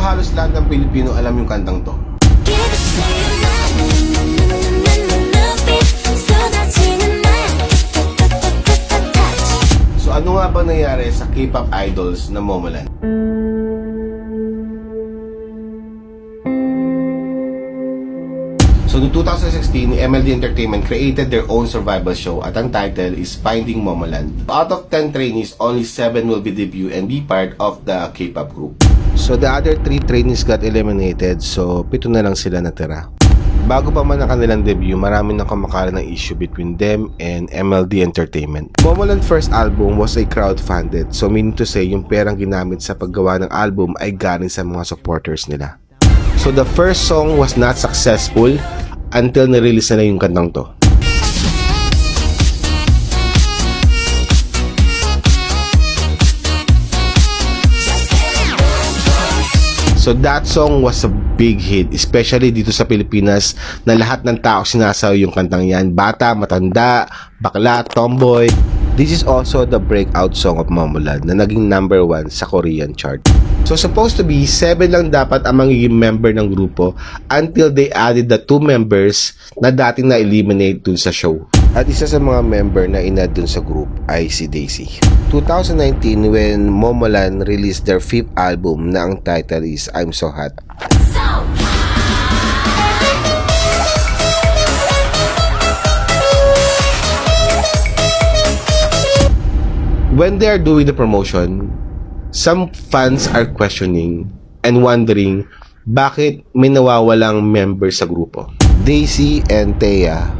halos lahat ng Pilipino alam yung kantang to. So ano nga ba nangyari sa K-pop idols na Momoland? So, noong 2016, MLD Entertainment created their own survival show at ang title is Finding Momoland. Out of 10 trainees, only 7 will be debut and be part of the K-pop group. So, the other 3 trainees got eliminated, so 7 na lang sila natira. Bago pa man ang kanilang debut, marami nang kumakalat ng issue between them and MLD Entertainment. Momoland's first album was a crowdfunded, so meaning to say, yung perang ginamit sa paggawa ng album ay galing sa mga supporters nila. So, the first song was not successful until na-release na yung kantang to. So that song was a big hit, especially dito sa Pilipinas na lahat ng tao sinasayaw yung kantang yan. Bata, matanda, bakla, tomboy. This is also the breakout song of Momoland na naging number 1 sa Korean chart. So supposed to be 7 lang dapat ang magiging member ng grupo until they added the 2 members na dating na-eliminate dun sa show. At isa sa mga member na in-add dun sa group ay si Daisy. 2019 when Momoland released their 5th album na ang title is I'm So Hot. When they are doing the promotion, some fans are questioning and wondering bakit may nawawalang member sa grupo. Daisy and Thea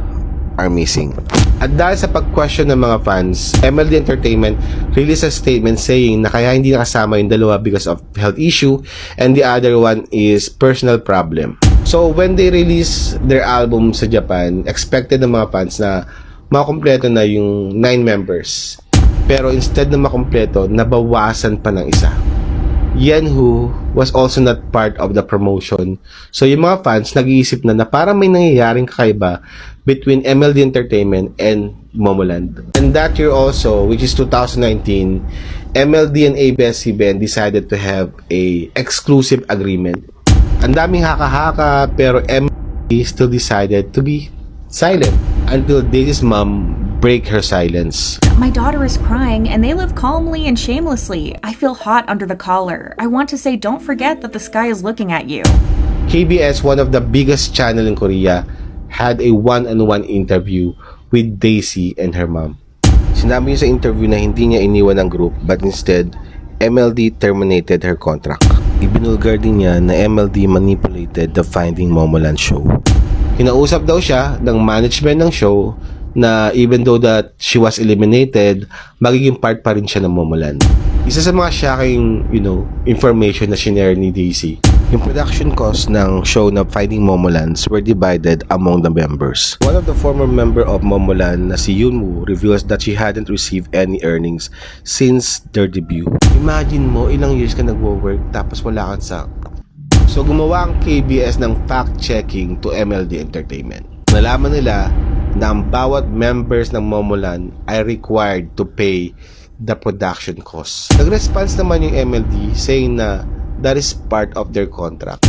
are missing. At dahil sa pag-question ng mga fans, MLD Entertainment released a statement saying na kaya hindi nakasama yung dalawa because of health issue and the other one is personal problem. So when they release their album sa Japan, expected ng mga fans na makumpleto na yung 9 members. Pero instead na makumpleto, nabawasan pa ng isa. Yenhu was also not part of the promotion. So yung mga fans nag-iisip na parang may nangyayaring kakaiba between MLD Entertainment and Momoland. And that year also, which is 2019, MLD and ABS-CBN decided to have a exclusive agreement. Ang daming haka-haka pero MLD still decided to be silent until Daisy's mom break her silence. My daughter is crying and they live calmly and shamelessly. I feel hot under the collar. I want to say don't forget that the sky is looking at you. KBS, one of the biggest channel in Korea, had a one-on-one interview with Daisy and her mom. Sinabi niya sa interview na hindi niya iniwan ang group but instead, MLD terminated her contract. Ibinulgar din niya na MLD manipulated the Finding Momoland show. Kinausap daw siya ng management ng show na even though that she was eliminated, magiging part pa rin siya ng Momoland. Isa sa mga shocking, information na shinare ni Daisy, yung production cost ng show na Finding Momolands were divided among the members. One of the former member of Momoland na si Yoonwoo reveals that she hadn't received any earnings since their debut. Imagine mo, ilang years ka nagwo-work tapos wala kang sa... So gumawa ang KBS ng fact-checking to MLD Entertainment. Nalaman nila na ang bawat members ng Momoland ay required to pay the production costs. Nag-response naman yung MLD saying na that is part of their contract.